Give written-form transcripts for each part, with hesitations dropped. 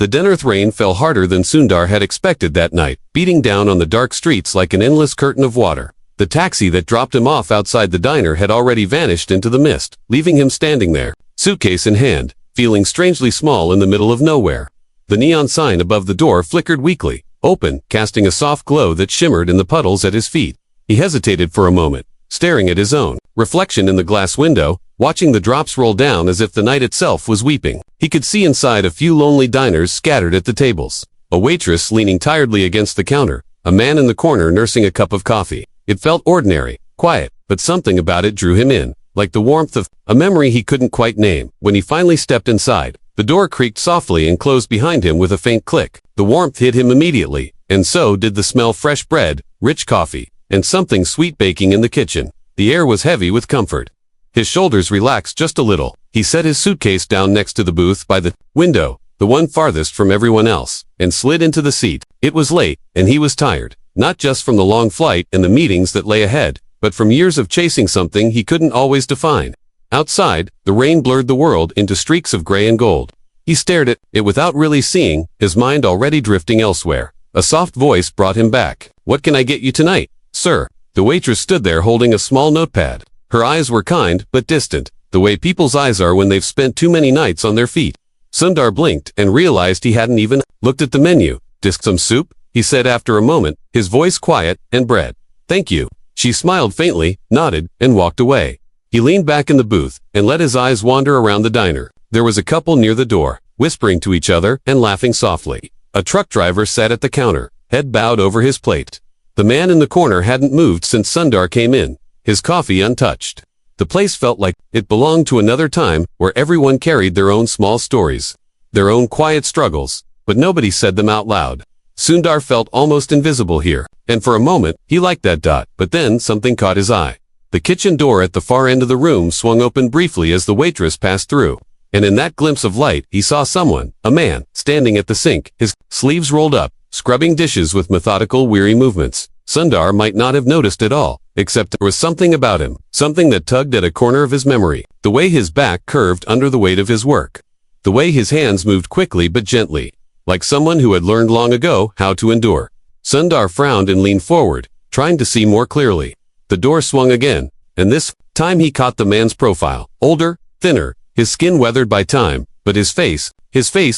The Denarth rain fell harder than Sundar had expected that night, beating down on the dark streets like an endless curtain of water. The taxi that dropped him off outside the diner had already vanished into the mist, leaving him standing there, suitcase in hand, feeling strangely small in the middle of nowhere. The neon sign above the door flickered weakly, open, casting a soft glow that shimmered in the puddles at his feet. He hesitated for a moment, staring at his own reflection in the glass window, watching the drops roll down as if the night itself was weeping. He could see inside a few lonely diners scattered at the tables. A waitress leaning tiredly against the counter, a man in the corner nursing a cup of coffee. It felt ordinary, quiet, but something about it drew him in, like the warmth of a memory he couldn't quite name. When he finally stepped inside, the door creaked softly and closed behind him with a faint click. The warmth hit him immediately, and so did the smell of fresh bread, rich coffee, and something sweet baking in the kitchen. The air was heavy with comfort. His shoulders relaxed just a little. He set his suitcase down next to the booth by the window, the one farthest from everyone else, and slid into the seat. It was late, and he was tired, not just from the long flight and the meetings that lay ahead, but from years of chasing something he couldn't always define. Outside, the rain blurred the world into streaks of gray and gold. He stared at it without really seeing, his mind already drifting elsewhere. A soft voice brought him back. "What can I get you tonight, sir?" The waitress stood there holding a small notepad. Her eyes were kind but distant, the way people's eyes are when they've spent too many nights on their feet. Sundar blinked and realized he hadn't even looked at the menu. "Some soup?" he said after a moment, his voice quiet, "and bread." "Thank you." She smiled faintly, nodded, and walked away. He leaned back in the booth and let his eyes wander around the diner. There was a couple near the door, whispering to each other and laughing softly. A truck driver sat at the counter, head bowed over his plate. The man in the corner hadn't moved since Sundar came in, his coffee untouched. The place felt like it belonged to another time where everyone carried their own small stories, their own quiet struggles, but nobody said them out loud. Sundar felt almost invisible here, and for a moment, he liked that dot, but then something caught his eye. The kitchen door at the far end of the room swung open briefly as the waitress passed through, and in that glimpse of light, he saw someone, a man, standing at the sink, his sleeves rolled up, scrubbing dishes with methodical, weary movements. Sundar might not have noticed at all, except there was something about him, something that tugged at a corner of his memory, the way his back curved under the weight of his work, the way his hands moved quickly but gently, like someone who had learned long ago how to endure. Sundar frowned and leaned forward, trying to see more clearly. The door swung again, and this time he caught the man's profile, older, thinner, his skin weathered by time, but his face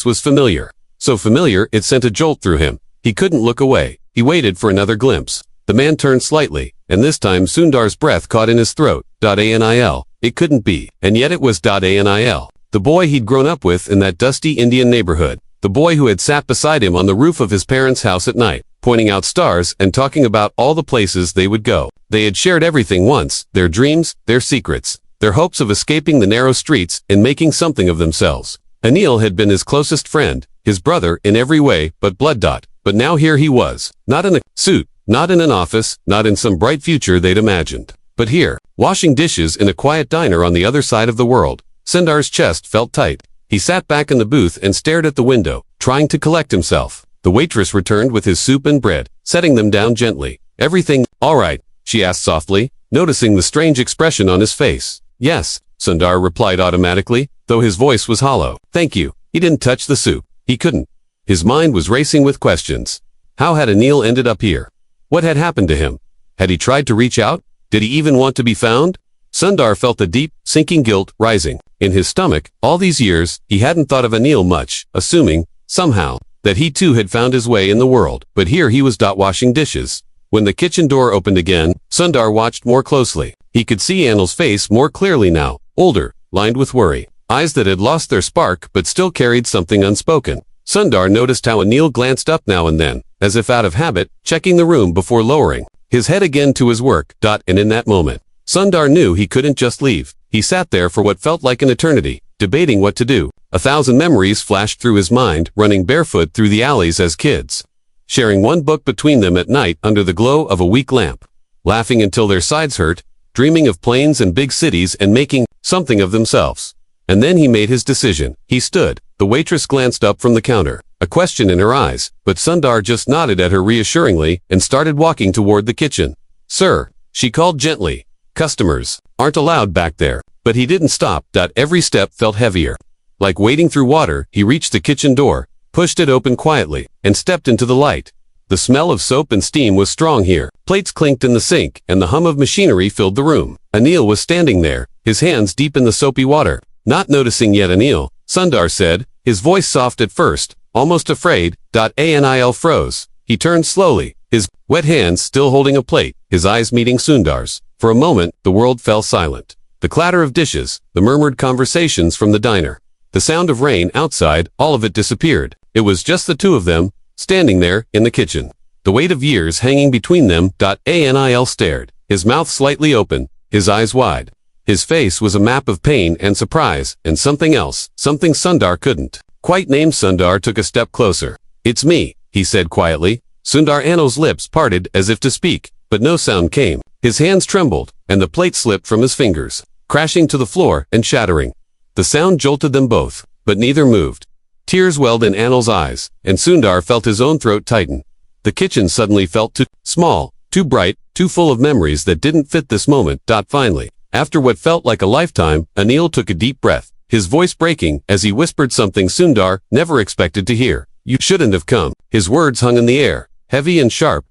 was familiar. So familiar it sent a jolt through him. He couldn't look away. He waited for another glimpse. The man turned slightly, and this time Sundar's breath caught in his throat. Anil. It couldn't be, and yet it was Anil. The boy he'd grown up with in that dusty Indian neighborhood. The boy who had sat beside him on the roof of his parents' house at night, pointing out stars and talking about all the places they would go. They had shared everything once, their dreams, their secrets, their hopes of escaping the narrow streets and making something of themselves. Anil had been his closest friend, his brother in every way but blood. But now here he was, not in a suit, not in an office, not in some bright future they'd imagined, but here, washing dishes in a quiet diner on the other side of the world. Sundar's chest felt tight. He sat back in the booth and stared at the window, trying to collect himself. The waitress returned with his soup and bread, setting them down gently. "Everything all right?" she asked softly, noticing the strange expression on his face. "Yes," Sundar replied automatically, though his voice was hollow. "Thank you." He didn't touch the soup. He couldn't. His mind was racing with questions. How had Anil ended up here? What had happened to him? Had he tried to reach out? Did he even want to be found? Sundar felt the deep, sinking guilt rising in his stomach. All these years, he hadn't thought of Anil much, assuming, somehow, that he too had found his way in the world. But here he was washing dishes. When the kitchen door opened again, Sundar watched more closely. He could see Anil's face more clearly now, older, lined with worry, eyes that had lost their spark but still carried something unspoken. Sundar noticed how Anil glanced up now and then, as if out of habit, checking the room before lowering his head again to his work. And in that moment, Sundar knew he couldn't just leave. He sat there for what felt like an eternity, debating what to do. 1,000 memories flashed through his mind, running barefoot through the alleys as kids, sharing one book between them at night under the glow of a weak lamp, laughing until their sides hurt, dreaming of planes and big cities and making something of themselves. And then he made his decision. He stood. The waitress glanced up from the counter, a question in her eyes, but Sundar just nodded at her reassuringly and started walking toward the kitchen. "Sir," she called gently. "Customers aren't allowed back there." But he didn't stop. Every step felt heavier. Like wading through water, he reached the kitchen door, pushed it open quietly, and stepped into the light. The smell of soap and steam was strong here. Plates clinked in the sink, and the hum of machinery filled the room. Anil was standing there, his hands deep in the soapy water. Not noticing yet Anil, Sundar said, his voice soft at first, almost afraid. Anil froze. He turned slowly, his wet hands still holding a plate, his eyes meeting Sundar's. For a moment, the world fell silent. The clatter of dishes, the murmured conversations from the diner, the sound of rain outside, all of it disappeared. It was just the two of them, standing there, in the kitchen. The weight of years hanging between them. Anil stared, his mouth slightly open, his eyes wide. His face was a map of pain and surprise, and something else, something Sundar couldn't quite name. Sundar took a step closer. "It's me," he said quietly. Sundar Anil's lips parted as if to speak, but no sound came. His hands trembled, and the plate slipped from his fingers, crashing to the floor and shattering. The sound jolted them both, but neither moved. Tears welled in Anil's eyes, and Sundar felt his own throat tighten. The kitchen suddenly felt too small, too bright, too full of memories that didn't fit this moment. Finally, after what felt like a lifetime, Anil took a deep breath, his voice breaking as he whispered something Sundar never expected to hear. "You shouldn't have come." His words hung in the air, heavy and sharp.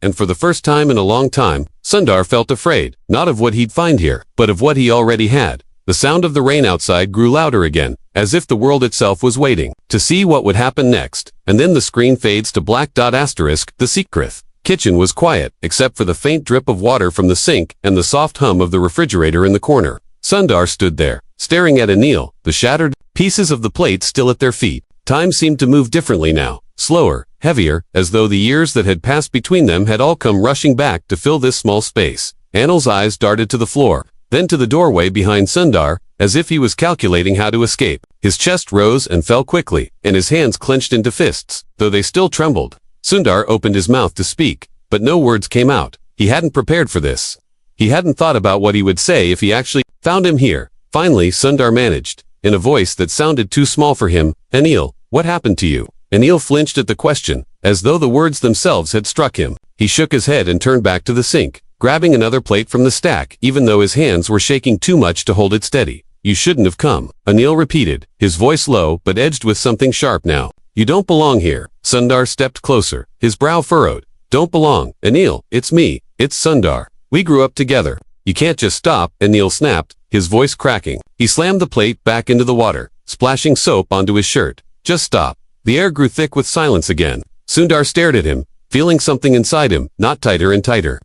And for the first time in a long time, Sundar felt afraid, not of what he'd find here, but of what he already had. The sound of the rain outside grew louder again, as if the world itself was waiting to see what would happen next. And then the screen fades to black. The secret kitchen was quiet, except for the faint drip of water from the sink and the soft hum of the refrigerator in the corner. Sundar stood there, staring at Anil, the shattered pieces of the plate still at their feet. Time seemed to move differently now, slower, heavier, as though the years that had passed between them had all come rushing back to fill this small space. Anil's eyes darted to the floor, then to the doorway behind Sundar, as if he was calculating how to escape. His chest rose and fell quickly, and his hands clenched into fists, though they still trembled. Sundar opened his mouth to speak, but no words came out. He hadn't prepared for this. He hadn't thought about what he would say if he actually found him here. Finally, Sundar managed, in a voice that sounded too small for him, "Anil, what happened to you?" Anil flinched at the question, as though the words themselves had struck him. He shook his head and turned back to the sink, grabbing another plate from the stack, even though his hands were shaking too much to hold it steady. "You shouldn't have come," Anil repeated, his voice low but edged with something sharp now. "You don't belong here." Sundar stepped closer, his brow furrowed. "Don't belong, Anil, it's me, it's Sundar. We grew up together. You can't just stop," Anil snapped, his voice cracking. He slammed the plate back into the water, splashing soap onto his shirt. "Just stop." The air grew thick with silence again. Sundar stared at him, feeling something inside him, knot tighter and tighter.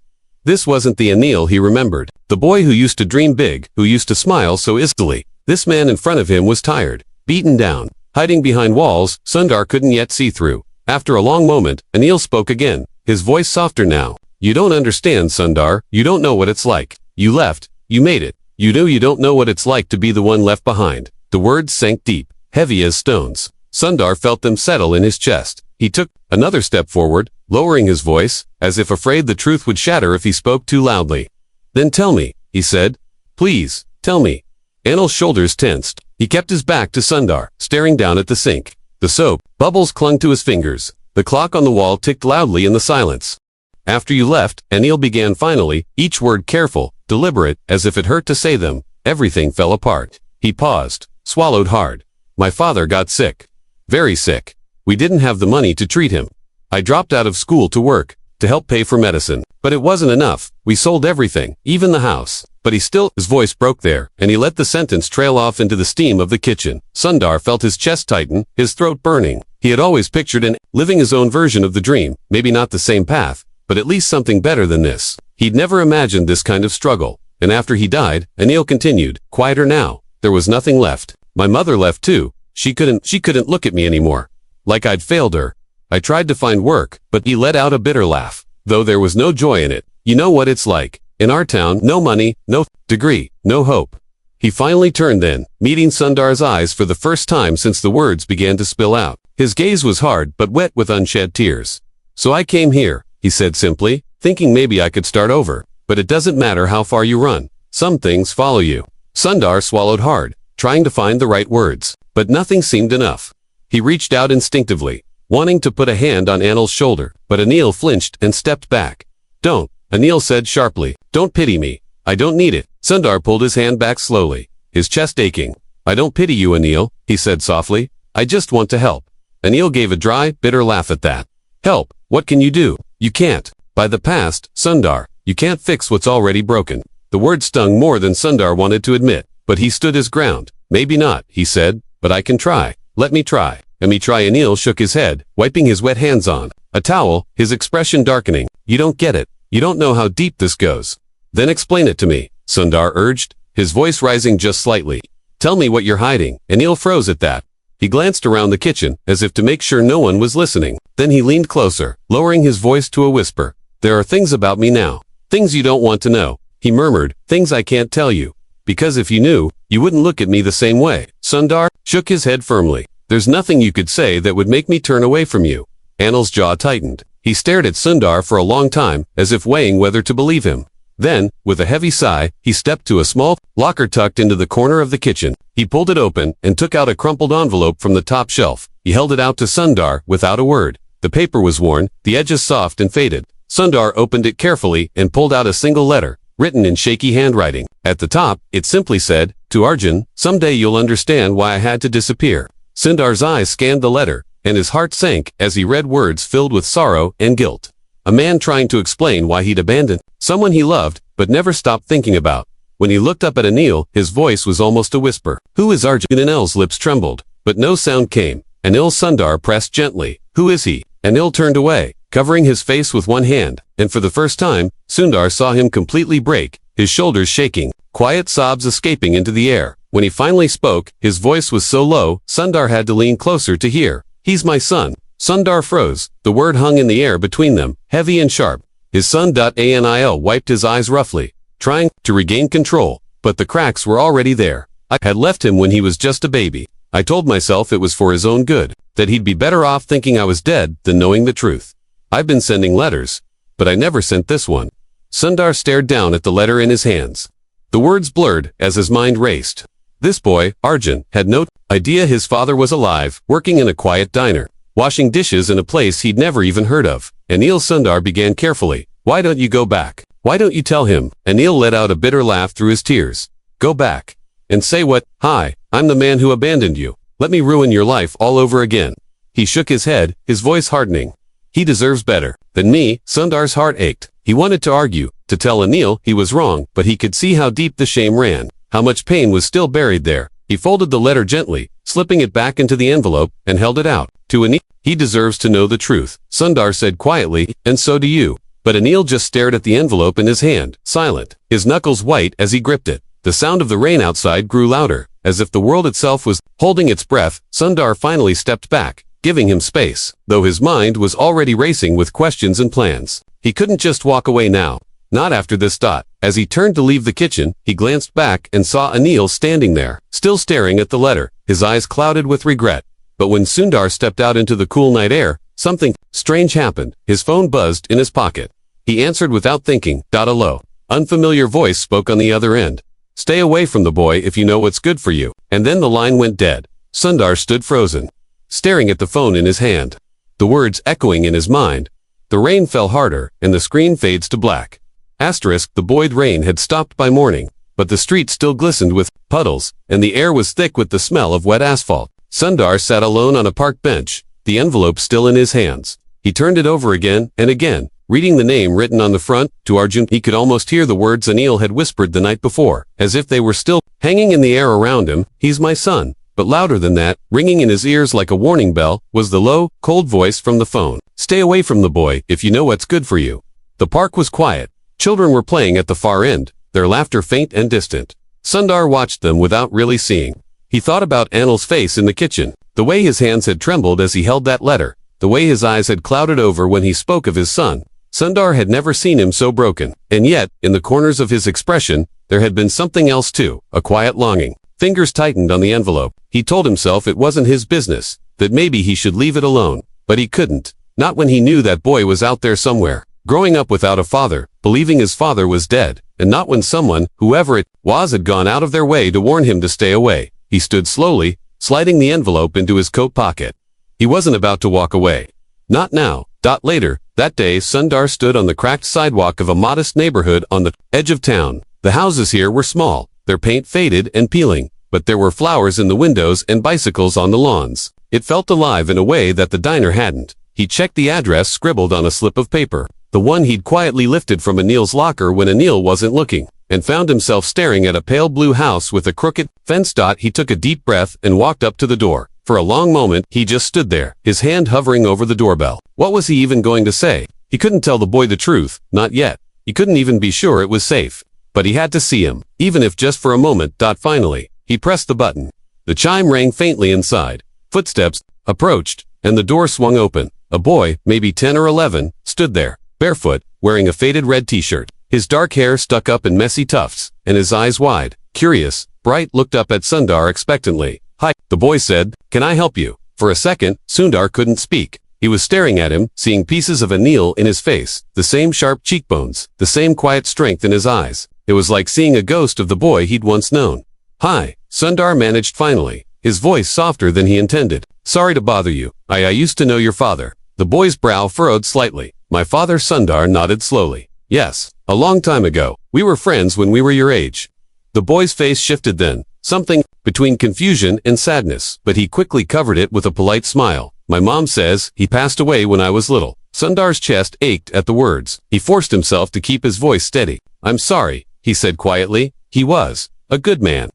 This wasn't the Anil he remembered, the boy who used to dream big, who used to smile so easily. This man in front of him was tired, beaten down, hiding behind walls Sundar couldn't yet see through. After a long moment, Anil spoke again, his voice softer now. "You don't understand, Sundar. You don't know what it's like. You left. You made it. You don't know what it's like to be the one left behind." The words sank deep, heavy as stones. Sundar felt them settle in his chest. He took another step forward, lowering his voice, as if afraid the truth would shatter if he spoke too loudly. "Then tell me," he said. "Please, tell me." Anil's shoulders tensed. He kept his back to Sundar, staring down at the sink. The soap bubbles clung to his fingers. The clock on the wall ticked loudly in the silence. "After you left," Anil began finally, each word careful, deliberate, as if it hurt to say them, "everything fell apart." He paused, swallowed hard. "My father got sick. Very sick. We didn't have the money to treat him. I dropped out of school to work, to help pay for medicine. But it wasn't enough. We sold everything, even the house. But his voice broke there, and he let the sentence trail off into the steam of the kitchen. Sundar felt his chest tighten, his throat burning. He had always pictured living his own version of the dream, maybe not the same path, but at least something better than this. He'd never imagined this kind of struggle. And after he died, Anil continued, quieter now, there was nothing left. My mother left too. She couldn't look at me anymore. Like I'd failed her. I tried to find work, but he let out a bitter laugh, though there was no joy in it. You know what it's like. In our town, no money, no degree, no hope. He finally turned then, meeting Sundar's eyes for the first time since the words began to spill out. His gaze was hard but wet with unshed tears. "So I came here," he said simply, thinking maybe I could start over. "But it doesn't matter how far you run. Some things follow you." Sundar swallowed hard, trying to find the right words. But nothing seemed enough. He reached out instinctively, wanting to put a hand on Anil's shoulder, but Anil flinched and stepped back. "Don't," Anil said sharply. "Don't pity me. I don't need it." Sundar pulled his hand back slowly, his chest aching. "I don't pity you, Anil," he said softly. "I just want to help." Anil gave a dry, bitter laugh at that. Help, what can you do? You can't. By the past, Sundar, you can't fix what's already broken. The word stung more than Sundar wanted to admit, but he stood his ground. Maybe not, he said, but I can try. Let me try. Let me try. Anil shook his head, wiping his wet hands on a towel, his expression darkening. You don't get it. You don't know how deep this goes. Then explain it to me, Sundar urged, his voice rising just slightly. Tell me what you're hiding. Anil froze at that. He glanced around the kitchen, as if to make sure no one was listening. Then he leaned closer, lowering his voice to a whisper. There are things about me now. Things you don't want to know. He murmured, things I can't tell you. Because if you knew, you wouldn't look at me the same way. Sundar shook his head firmly. There's nothing you could say that would make me turn away from you. Anil's jaw tightened. He stared at Sundar for a long time, as if weighing whether to believe him. Then, with a heavy sigh, he stepped to a small locker tucked into the corner of the kitchen. He pulled it open and took out a crumpled envelope from the top shelf. He held it out to Sundar without a word. The paper was worn, the edges soft and faded. Sundar opened it carefully and pulled out a single letter, written in shaky handwriting. At the top, it simply said, To Arjun, someday you'll understand why I had to disappear. Sundar's eyes scanned the letter, and his heart sank as he read words filled with sorrow and guilt. A man trying to explain why he'd abandoned someone he loved, but never stopped thinking about. When he looked up at Anil, his voice was almost a whisper. Who is Arjun? Anil's lips trembled, but no sound came. Anil. Sundar pressed gently. Who is he? Anil turned away, covering his face with one hand, and for the first time, Sundar saw him completely break, his shoulders shaking, quiet sobs escaping into the air. When he finally spoke, his voice was so low, Sundar had to lean closer to hear. He's my son. Sundar froze. The word hung in the air between them, heavy and sharp. His son. Anil wiped his eyes roughly, trying to regain control, but the cracks were already there. I had left him when he was just a baby. I told myself it was for his own good, that he'd be better off thinking I was dead than knowing the truth. I've been sending letters, but I never sent this one. Sundar stared down at the letter in his hands. The words blurred as his mind raced. This boy, Arjun, had no idea his father was alive, working in a quiet diner, washing dishes in a place he'd never even heard of. Anil. Sundar began carefully. Why don't you go back? Why don't you tell him? Anil let out a bitter laugh through his tears. Go back. And say what? Hi, I'm the man who abandoned you. Let me ruin your life all over again. He shook his head, his voice hardening. He deserves better than me. Sundar's heart ached. He wanted to argue, to tell Anil he was wrong, but he could see how deep the shame ran, how much pain was still buried there. He folded the letter gently, slipping it back into the envelope, and held it out. To Anil, he deserves to know the truth, Sundar said quietly, and so do you. But Anil just stared at the envelope in his hand, silent, his knuckles white as he gripped it. The sound of the rain outside grew louder, as if the world itself was holding its breath. Sundar finally stepped back, giving him space, though his mind was already racing with questions and plans. He couldn't just walk away now. Not after this thought. As he turned to leave the kitchen, he glanced back and saw Anil standing there, still staring at the letter, his eyes clouded with regret. But when Sundar stepped out into the cool night air, something strange happened. His phone buzzed in his pocket. He answered without thinking. A low, unfamiliar voice spoke on the other end. Stay away from the boy if you know what's good for you. And then the line went dead. Sundar stood frozen, staring at the phone in his hand, the words echoing in his mind. The rain fell harder, and the screen fades to black. Asterisk, the buoyed rain had stopped by morning, but the street still glistened with puddles, and the air was thick with the smell of wet asphalt. Sundar sat alone on a park bench, the envelope still in his hands. He turned it over again and again, reading the name written on the front. To Arjun. He could almost hear the words Anil had whispered the night before, as if they were still hanging in the air around him. He's my son. But louder than that, ringing in his ears like a warning bell, was the low, cold voice from the phone. Stay away from the boy if you know what's good for you. The park was quiet. Children were playing at the far end, their laughter faint and distant. Sundar watched them without really seeing. He thought about Anil's face in the kitchen, the way his hands had trembled as he held that letter, the way his eyes had clouded over when he spoke of his son. Sundar had never seen him so broken, and yet, in the corners of his expression, there had been something else too, a quiet longing. Fingers tightened on the envelope. He told himself it wasn't his business, that maybe he should leave it alone. But he couldn't. Not when he knew that boy was out there somewhere, growing up without a father, believing his father was dead, and not when someone, whoever it was, had gone out of their way to warn him to stay away. He stood slowly, sliding the envelope into his coat pocket. He wasn't about to walk away. Not now. Later, that day, Sundar stood on the cracked sidewalk of a modest neighborhood on the edge of town. The houses here were small, their paint faded and peeling, but there were flowers in the windows and bicycles on the lawns. It felt alive in a way that the diner hadn't. He checked the address scribbled on a slip of paper, the one he'd quietly lifted from Anil's locker when Anil wasn't looking, and found himself staring at a pale blue house with a crooked fence. He took a deep breath and walked up to the door. For a long moment, he just stood there, his hand hovering over the doorbell. What was he even going to say? He couldn't tell the boy the truth, not yet. He couldn't even be sure it was safe. But he had to see him, even if just for a moment. Finally, he pressed the button. The chime rang faintly inside. Footsteps approached, and the door swung open. A boy, maybe 10 or 11, stood there, barefoot, wearing a faded red t-shirt. His dark hair stuck up in messy tufts, and his eyes wide, curious, bright, looked up at Sundar expectantly. "Hi," the boy said. "Can I help you?" For a second, Sundar couldn't speak. He was staring at him, seeing pieces of Anil in his face, the same sharp cheekbones, the same quiet strength in his eyes. It was like seeing a ghost of the boy he'd once known. "Hi," Sundar managed finally, his voice softer than he intended. "Sorry to bother you. I used to know your father." The boy's brow furrowed slightly. "My father?" Sundar nodded slowly. "Yes, a long time ago. We were friends when we were your age." The boy's face shifted then, something between confusion and sadness, but he quickly covered it with a polite smile. "My mom says he passed away when I was little." Sundar's chest ached at the words. He forced himself to keep his voice steady. "I'm sorry," he said quietly. "He was a good man."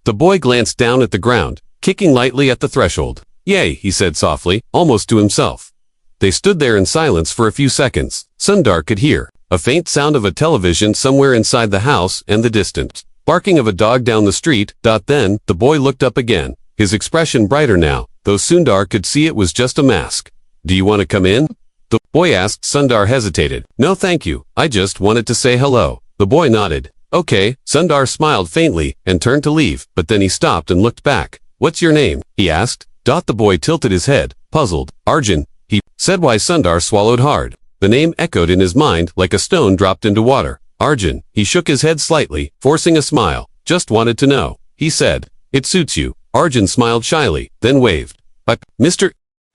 The boy glanced down at the ground, kicking lightly at the threshold. "Yay," he said softly, almost to himself. They stood there in silence for a few seconds. Sundar could hear a faint sound of a television somewhere inside the house and the distant barking of a dog down the street. Then, the boy looked up again, his expression brighter now, though Sundar could see it was just a mask. "Do you want to come in?" the boy asked. Sundar hesitated. "No thank you, I just wanted to say hello." The boy nodded. "Okay." Sundar smiled faintly and turned to leave, but then he stopped and looked back. "What's your name?" he asked. The boy tilted his head, puzzled. "Arjun," he said. Why? Sundar swallowed hard. The name echoed in his mind like a stone dropped into water. "Arjun." He shook his head slightly, forcing a smile. "Just wanted to know," he said. "It suits you." Arjun smiled shyly, then waved. "But, Mr.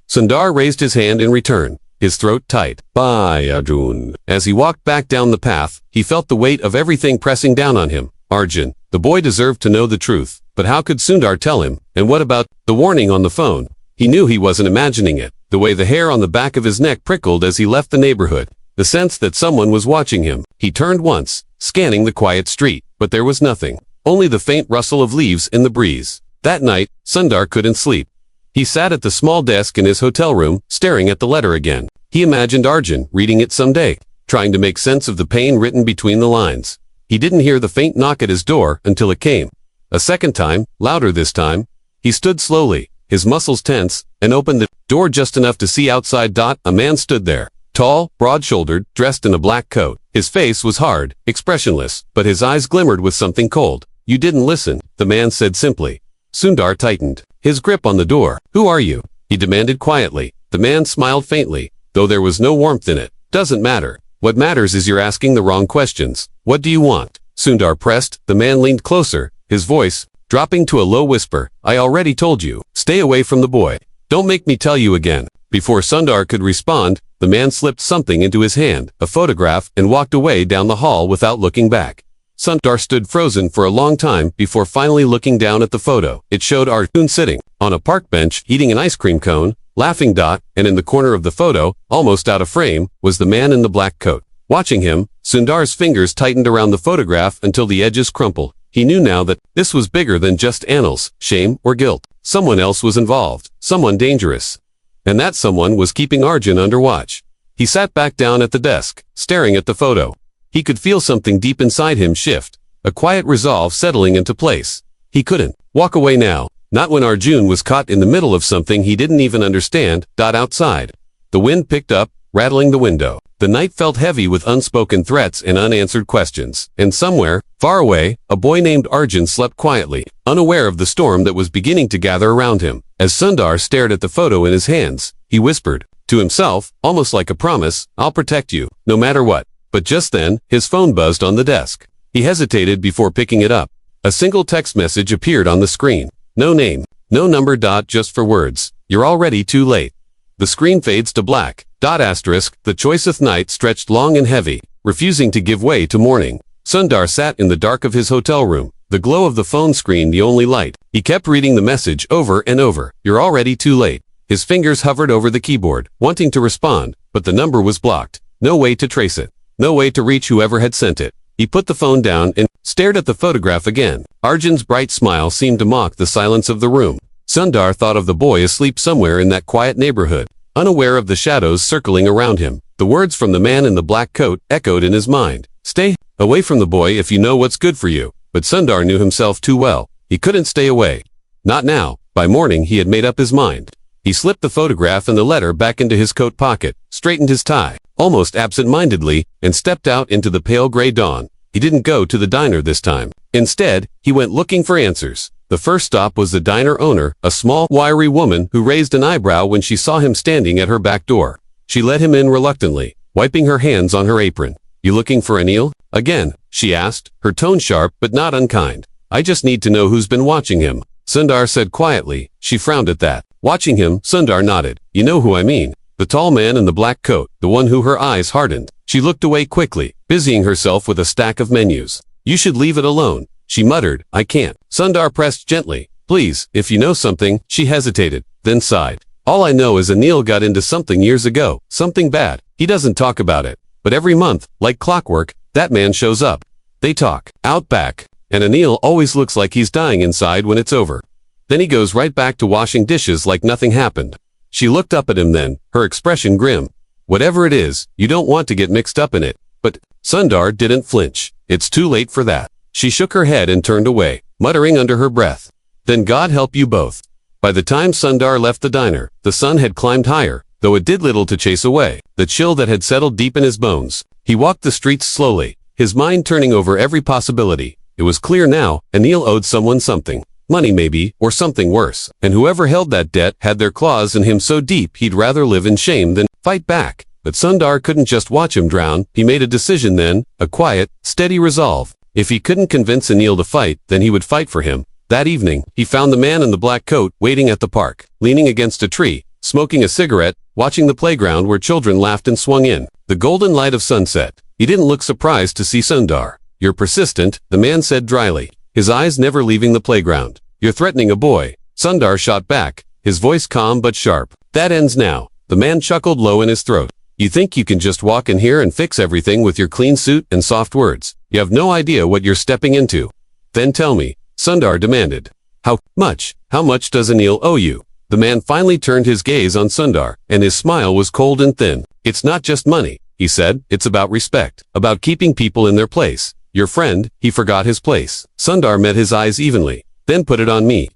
Sundar raised his hand in return, his throat tight. "Bye, Arjun." As he walked back down the path, he felt the weight of everything pressing down on him. Arjun. The boy deserved to know the truth. But how could Sundar tell him? And what about the warning on the phone? He knew he wasn't imagining it. The way the hair on the back of his neck prickled as he left the neighborhood. The sense that someone was watching him. He turned once, scanning the quiet street, but there was nothing. Only the faint rustle of leaves in the breeze. That night, Sundar couldn't sleep. He sat at the small desk in his hotel room, staring at the letter again. He imagined Arjun reading it someday, trying to make sense of the pain written between the lines. He didn't hear the faint knock at his door until it came. A second time, louder this time. He stood slowly, his muscles tense, and opened the door just enough to see outside. A man stood there, tall, broad-shouldered, dressed in a black coat. His face was hard, expressionless, but his eyes glimmered with something cold. "You didn't listen," the man said simply. Sundar tightened his grip on the door. "Who are you?" he demanded quietly. The man smiled faintly, though there was no warmth in it. "Doesn't matter. What matters is you're asking the wrong questions. What do you want?" Sundar pressed. The man leaned closer, his voice dropping to a low whisper. "I already told you. Stay away from the boy. Don't make me tell you again." Before Sundar could respond, the man slipped something into his hand, a photograph, and walked away down the hall without looking back. Sundar stood frozen for a long time before finally looking down at the photo. It showed Arjun sitting on a park bench eating an ice cream cone, laughing. And in the corner of the photo, almost out of frame, was the man in the black coat. Watching him, Sundar's fingers tightened around the photograph until the edges crumpled. He knew now that this was bigger than just Anil's shame or guilt. Someone else was involved, someone dangerous. And that someone was keeping Arjun under watch. He sat back down at the desk, staring at the photo. He could feel something deep inside him shift, a quiet resolve settling into place. He couldn't walk away now, not when Arjun was caught in the middle of something he didn't even understand. Outside, the wind picked up, rattling the window. The night felt heavy with unspoken threats and unanswered questions. And somewhere, far away, a boy named Arjun slept quietly, unaware of the storm that was beginning to gather around him. As Sundar stared at the photo in his hands, he whispered to himself, almost like a promise, "I'll protect you, no matter what." But just then, his phone buzzed on the desk. He hesitated before picking it up. A single text message appeared on the screen. No name, no number. Just for words. "You're already too late." The screen fades to black. The choicest night stretched long and heavy, refusing to give way to morning. Sundar sat in the dark of his hotel room, the glow of the phone screen the only light. He kept reading the message over and over. You're already too late. His fingers hovered over the keyboard, wanting to respond, but the number was blocked. No way to trace it. No way to reach whoever had sent it. He put the phone down and stared at the photograph again. Arjun's bright smile seemed to mock the silence of the room. Sundar thought of the boy asleep somewhere in that quiet neighborhood, unaware of the shadows circling around him. The words from the man in the black coat echoed in his mind. Stay away from the boy if you know what's good for you. But Sundar knew himself too well. He couldn't stay away. Not now. By morning he had made up his mind. He slipped the photograph and the letter back into his coat pocket, straightened his tie, almost absent-mindedly, and stepped out into the pale gray dawn. He didn't go to the diner this time. Instead, he went looking for answers. The first stop was the diner owner, a small, wiry woman who raised an eyebrow when she saw him standing at her back door. She let him in reluctantly, wiping her hands on her apron. You looking for Anil? Again, she asked, her tone sharp but not unkind. I just need to know who's been watching him, Sundar said quietly. She frowned at that. Watching him, Sundar nodded. You know who I mean. The tall man in the black coat, the one who her eyes hardened. She looked away quickly, busying herself with a stack of menus. You should leave it alone, she muttered. I can't. Sundar pressed gently. Please, if you know something. She hesitated, then sighed. All I know is Anil got into something years ago, something bad. He doesn't talk about it. But every month, like clockwork, that man shows up. They talk, out back, and Anil always looks like he's dying inside when it's over. Then he goes right back to washing dishes like nothing happened. She looked up at him then, her expression grim. Whatever it is, you don't want to get mixed up in it. But Sundar didn't flinch. It's too late for that. She shook her head and turned away, muttering under her breath. Then God help you both. By the time Sundar left the diner, the sun had climbed higher, though it did little to chase away the chill that had settled deep in his bones. He walked the streets slowly, his mind turning over every possibility. It was clear now, Anil owed someone something. Money maybe, or something worse. And whoever held that debt had their claws in him so deep he'd rather live in shame than fight back. But Sundar couldn't just watch him drown. He made a decision then, a quiet, steady resolve. If he couldn't convince Anil to fight, then he would fight for him. That evening, he found the man in the black coat waiting at the park, leaning against a tree, smoking a cigarette, watching the playground where children laughed and swung in the golden light of sunset. He didn't look surprised to see Sundar. You're persistent, the man said dryly, his eyes never leaving the playground. You're threatening a boy. Sundar shot back, his voice calm but sharp. That ends now. The man chuckled low in his throat. You think you can just walk in here and fix everything with your clean suit and soft words. You have no idea what you're stepping into. Then tell me, Sundar demanded. How much does Anil owe you? The man finally turned his gaze on Sundar, and his smile was cold and thin. It's not just money, he said. It's about respect, about keeping people in their place. Your friend, he forgot his place. Sundar met his eyes evenly. Then put it on me.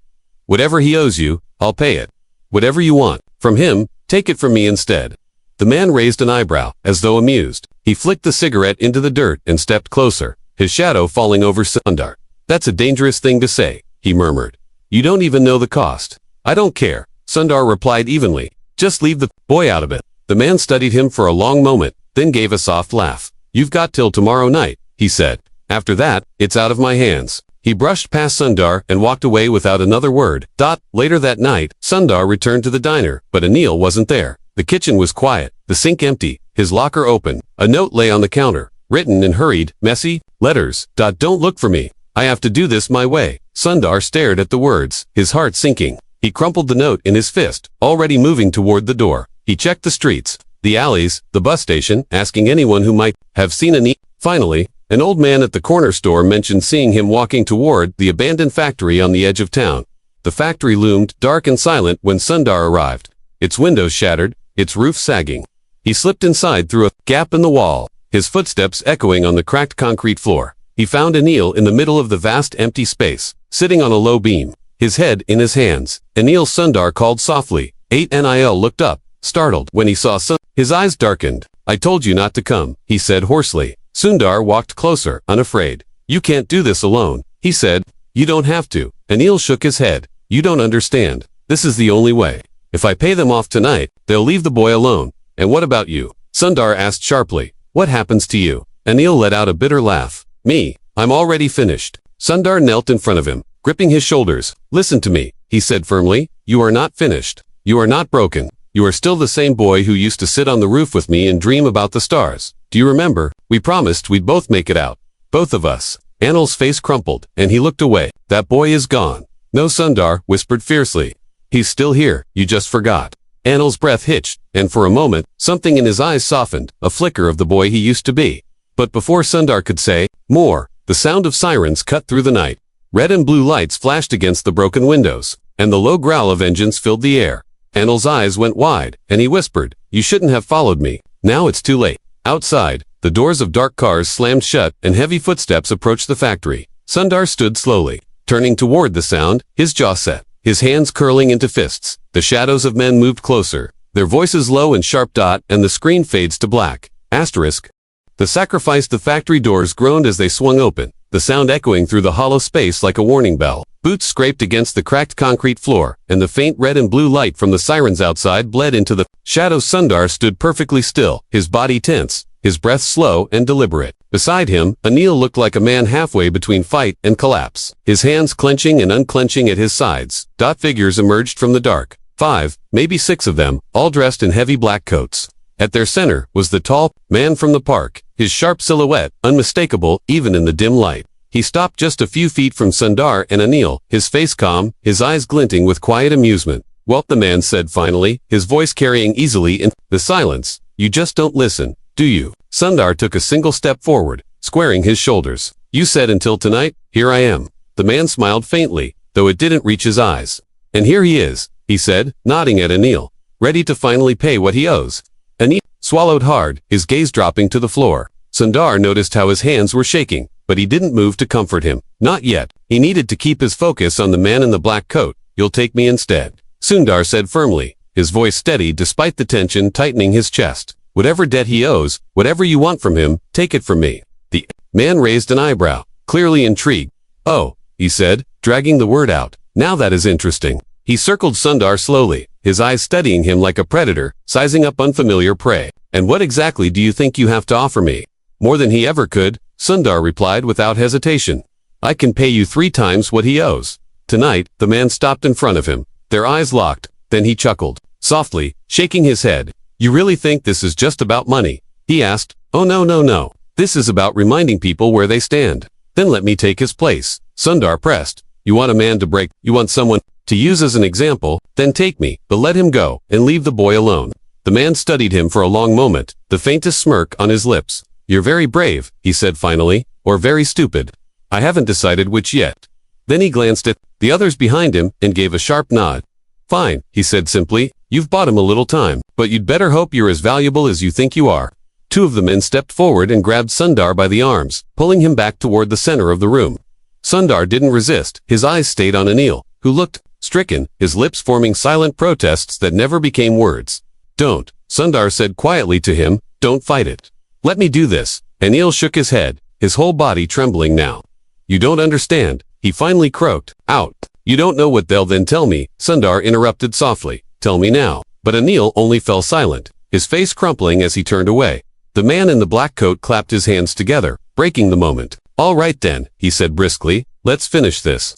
Whatever he owes you, I'll pay it. Whatever you want from him, take it from me instead. The man raised an eyebrow, as though amused. He flicked the cigarette into the dirt and stepped closer, his shadow falling over Sundar. That's a dangerous thing to say, he murmured. You don't even know the cost. I don't care, Sundar replied evenly. Just leave the boy out of it. The man studied him for a long moment, then gave a soft laugh. You've got till tomorrow night, he said. After that, it's out of my hands. He brushed past Sundar and walked away without another word. Later that night, Sundar returned to the diner, but Anil wasn't there. The kitchen was quiet, the sink empty, his locker open. A note lay on the counter, written in hurried, messy letters. Don't look for me. I have to do this my way. Sundar stared at the words, his heart sinking. He crumpled the note in his fist, already moving toward the door. He checked the streets, the alleys, the bus station, asking anyone who might have seen Anil. Finally, an old man at the corner store mentioned seeing him walking toward the abandoned factory on the edge of town. The factory loomed dark and silent when Sundar arrived, its windows shattered, its roof sagging. He slipped inside through a gap in the wall, his footsteps echoing on the cracked concrete floor. He found Anil in the middle of the vast empty space, sitting on a low beam, his head in his hands. Anil, Sundar called softly. Anil looked up, startled when he saw Sundar. His eyes darkened. I told you not to come, he said hoarsely. Sundar walked closer, unafraid. You can't do this alone, he said. You don't have to. Anil shook his head. You don't understand. This is the only way. If I pay them off tonight, they'll leave the boy alone. And what about you? Sundar asked sharply. What happens to you? Anil let out a bitter laugh. Me, I'm already finished. Sundar knelt in front of him, gripping his shoulders. Listen to me, he said firmly. You are not finished. You are not broken. You are still the same boy who used to sit on the roof with me and dream about the stars. Do you remember? We promised we'd both make it out. Both of us. Anil's face crumpled, and he looked away. That boy is gone. No, Sundar whispered fiercely. He's still here, you just forgot. Anil's breath hitched, and for a moment, something in his eyes softened, a flicker of the boy he used to be. But before Sundar could say more, the sound of sirens cut through the night. Red and blue lights flashed against the broken windows, and the low growl of engines filled the air. Anil's eyes went wide, and he whispered, "You shouldn't have followed me. Now it's too late." Outside, the doors of dark cars slammed shut, and heavy footsteps approached the factory. Sundar stood slowly, turning toward the sound, his jaw set, his hands curling into fists. The shadows of men moved closer, their voices low and sharp. And the screen fades to black. Asterisk. The sacrifice. The factory doors groaned as they swung open, the sound echoing through the hollow space like a warning bell. Boots scraped against the cracked concrete floor, and the faint red and blue light from the sirens outside bled into the shadows. Sundar stood perfectly still, his body tense, his breath slow and deliberate. Beside him, Anil looked like a man halfway between fight and collapse, his hands clenching and unclenching at his sides. Figures emerged from the dark. 5, maybe 6 of them, all dressed in heavy black coats. At their center was the tall man from the park, his sharp silhouette unmistakable even in the dim light. He stopped just a few feet from Sundar and Anil, his face calm, his eyes glinting with quiet amusement. "Well," the man said finally, his voice carrying easily in the silence, "you just don't listen, do you?" Sundar took a single step forward, squaring his shoulders. "You said until tonight, here I am." The man smiled faintly, though it didn't reach his eyes. "And here he is," he said, nodding at Anil, "ready to finally pay what he owes." Anil swallowed hard, his gaze dropping to the floor. Sundar noticed how his hands were shaking, but he didn't move to comfort him. Not yet. He needed to keep his focus on the man in the black coat. "You'll take me instead," Sundar said firmly, his voice steady despite the tension tightening his chest. "Whatever debt he owes, whatever you want from him, take it from me." The man raised an eyebrow, clearly intrigued. "Oh," he said, dragging the word out. "Now that is interesting." He circled Sundar slowly, his eyes studying him like a predator, sizing up unfamiliar prey. "And what exactly do you think you have to offer me?" "More than he ever could," Sundar replied without hesitation. "I can pay you 3 times what he owes." Tonight, the man stopped in front of him, their eyes locked. Then he chuckled, softly, shaking his head. "You really think this is just about money?" he asked. "Oh no, no, no. This is about reminding people where they stand." "Then let me take his place," Sundar pressed. "You want a man to break, you want someone to use as an example, then take me, but let him go, and leave the boy alone." The man studied him for a long moment, the faintest smirk on his lips. "You're very brave," he said finally, "or very stupid. I haven't decided which yet." Then he glanced at the others behind him and gave a sharp nod. "Fine," he said simply, "you've bought him a little time, but you'd better hope you're as valuable as you think you are." 2 of the men stepped forward and grabbed Sundar by the arms, pulling him back toward the center of the room. Sundar didn't resist, his eyes stayed on Anil, who looked stricken, his lips forming silent protests that never became words. "Don't," Sundar said quietly to him, "don't fight it. Let me do this." Anil shook his head, his whole body trembling now. "You don't understand," he finally croaked out. "You don't know what they'll then tell me," Sundar interrupted softly. "Tell me now." But Anil only fell silent, his face crumpling as he turned away. The man in the black coat clapped his hands together, breaking the moment. "All right then," he said briskly, "let's finish this."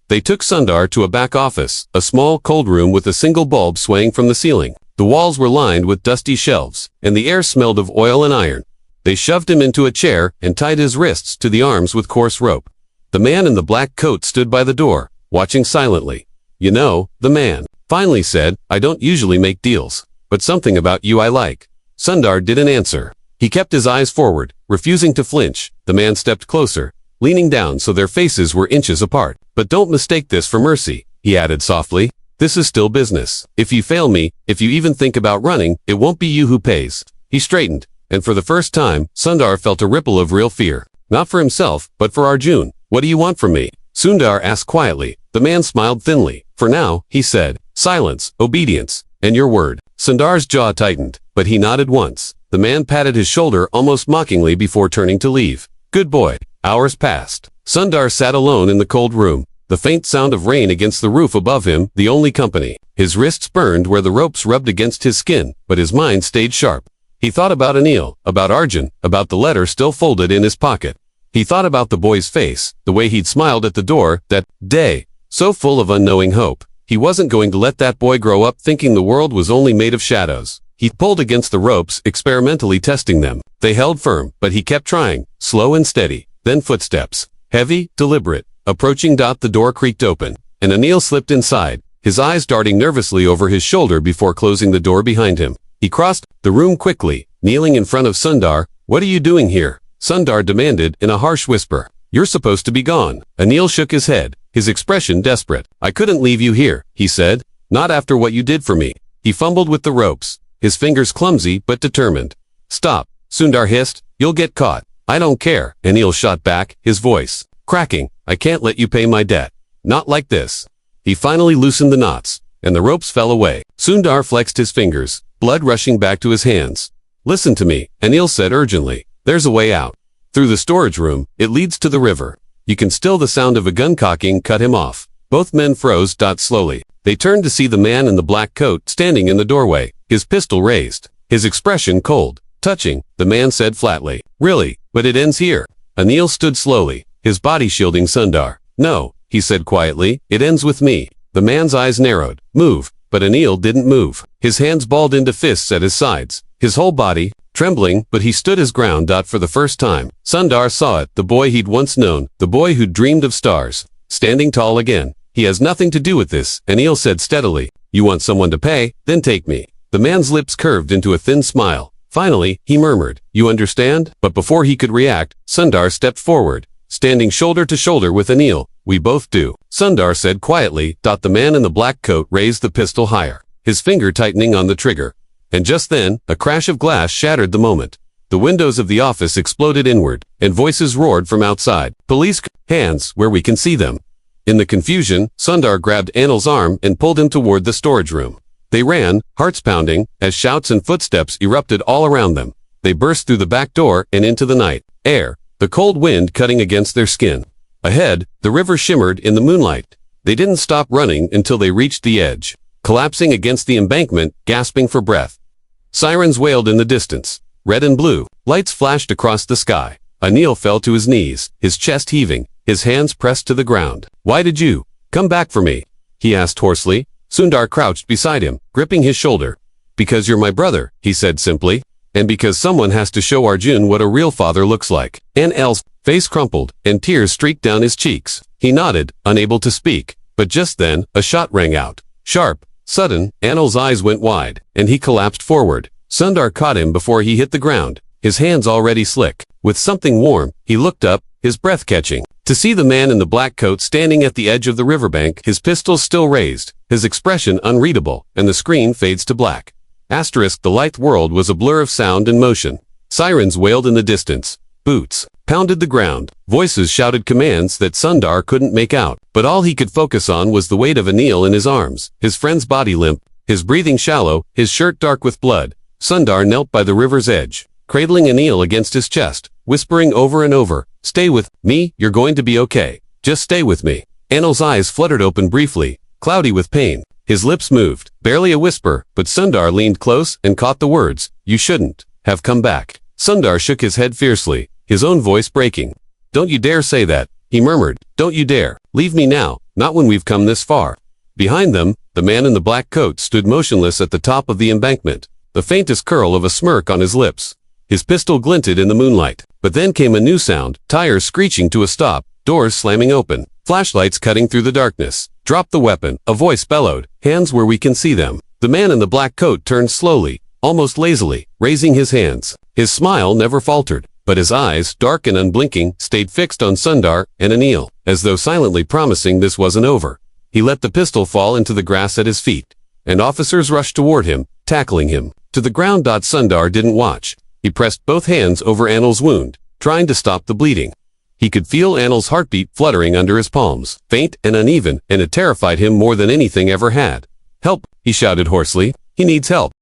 They took Sundar to a back office, a small, cold room with a single bulb swaying from the ceiling. The walls were lined with dusty shelves, and the air smelled of oil and iron. They shoved him into a chair and tied his wrists to the arms with coarse rope. The man in the black coat stood by the door, watching silently. "You know," the man finally said, "I don't usually make deals, but something about you I like." Sundar didn't answer. He kept his eyes forward, refusing to flinch. The man stepped closer, leaning down so their faces were inches apart. "But don't mistake this for mercy," he added softly. "This is still business. If you fail me, if you even think about running, it won't be you who pays." He straightened, and for the first time, Sundar felt a ripple of real fear. Not for himself, but for Arjun. "What do you want from me?" Sundar asked quietly. The man smiled thinly. "For now," he said, "silence, obedience, and your word." Sundar's jaw tightened, but he nodded once. The man patted his shoulder almost mockingly before turning to leave. "Good boy." Hours passed. Sundar sat alone in the cold room, the faint sound of rain against the roof above him the only company. His wrists burned where the ropes rubbed against his skin, but his mind stayed sharp. He thought about Anil, about Arjun, about the letter still folded in his pocket. He thought about the boy's face, the way he'd smiled at the door that day, so full of unknowing hope. He wasn't going to let that boy grow up thinking the world was only made of shadows. He pulled against the ropes, experimentally testing them. They held firm, but he kept trying, slow and steady. Then footsteps. Heavy, deliberate. Approaching. The door creaked open, and Anil slipped inside, his eyes darting nervously over his shoulder before closing the door behind him. He crossed the room quickly, kneeling in front of Sundar. "What are you doing here?" Sundar demanded in a harsh whisper. "You're supposed to be gone." Anil shook his head, his expression desperate. "I couldn't leave you here," he said. "Not after what you did for me." He fumbled with the ropes, his fingers clumsy but determined. "Stop," Sundar hissed. "You'll get caught." "I don't care," Anil shot back, his voice cracking. "I can't let you pay my debt. Not like this." He finally loosened the knots, and the ropes fell away. Sundar flexed his fingers, blood rushing back to his hands. "Listen to me," Anil said urgently. "There's a way out. Through the storage room, it leads to the river. You can still the sound of a gun cocking cut him off." Both men froze. Slowly. They turned to see the man in the black coat standing in the doorway, his pistol raised, his expression cold. "Touching," the man said flatly. "Really? But it ends here." Anil stood slowly, his body shielding Sundar. "No," he said quietly, "it ends with me." The man's eyes narrowed. "Move." But Anil didn't move. His hands balled into fists at his sides, his whole body trembling, but he stood his ground. For the first time, Sundar saw it, the boy he'd once known, the boy who'd dreamed of stars, standing tall again. "He has nothing to do with this," Anil said steadily. "You want someone to pay? Then take me." The man's lips curved into a thin smile. Finally, he murmured, "You understand?" But before he could react, Sundar stepped forward, standing shoulder to shoulder with Anil. "We both do," Sundar said quietly. The man in the black coat raised the pistol higher, his finger tightening on the trigger. And just then, a crash of glass shattered the moment. The windows of the office exploded inward, and voices roared from outside. "Police, hands, where we can see them." In the confusion, Sundar grabbed Anil's arm and pulled him toward the storage room. They ran, hearts pounding, as shouts and footsteps erupted all around them. They burst through the back door and into the night air, the cold wind cutting against their skin. Ahead, the river shimmered in the moonlight. They didn't stop running until they reached the edge, collapsing against the embankment, gasping for breath. Sirens wailed in the distance. Red and blue lights flashed across the sky. Anil fell to his knees, his chest heaving, his hands pressed to the ground. "Why did you come back for me?" he asked hoarsely. Sundar crouched beside him, gripping his shoulder. "Because you're my brother," he said simply. "And because someone has to show Arjun what a real father looks like." Anil's face crumpled, and tears streaked down his cheeks. He nodded, unable to speak. But just then, a shot rang out. Sharp, sudden. Anil's eyes went wide, and he collapsed forward. Sundar caught him before he hit the ground, his hands already slick. With something warm, he looked up, his breath catching, to see the man in the black coat standing at the edge of the riverbank, his pistol still raised, his expression unreadable, and the screen fades to black. The lithe world was a blur of sound and motion. Sirens wailed in the distance. Boots pounded the ground. Voices shouted commands that Sundar couldn't make out. But all he could focus on was the weight of Anil in his arms, his friend's body limp, his breathing shallow, his shirt dark with blood. Sundar knelt by the river's edge, cradling Anil against his chest, whispering over and over, "Stay with me, you're going to be okay. Just stay with me." Anil's eyes fluttered open briefly, cloudy with pain. His lips moved, barely a whisper, but Sundar leaned close and caught the words, "You shouldn't have come back." Sundar shook his head fiercely, his own voice breaking. "Don't you dare say that," he murmured. "Don't you dare. Leave me now, not when we've come this far." Behind them, the man in the black coat stood motionless at the top of the embankment, the faintest curl of a smirk on his lips. His pistol glinted in the moonlight. But then came a new sound, tires screeching to a stop, doors slamming open, flashlights cutting through the darkness. "Drop the weapon," a voice bellowed. "Hands where we can see them." The man in the black coat turned slowly, almost lazily, raising his hands. His smile never faltered, but his eyes, dark and unblinking, stayed fixed on Sundar and Anil, as though silently promising this wasn't over. He let the pistol fall into the grass at his feet, and officers rushed toward him, tackling him to the ground. Sundar didn't watch. He pressed both hands over Anil's wound, trying to stop the bleeding. He could feel Anil's heartbeat fluttering under his palms, faint and uneven, and it terrified him more than anything ever had. "Help!" he shouted hoarsely. "He needs help."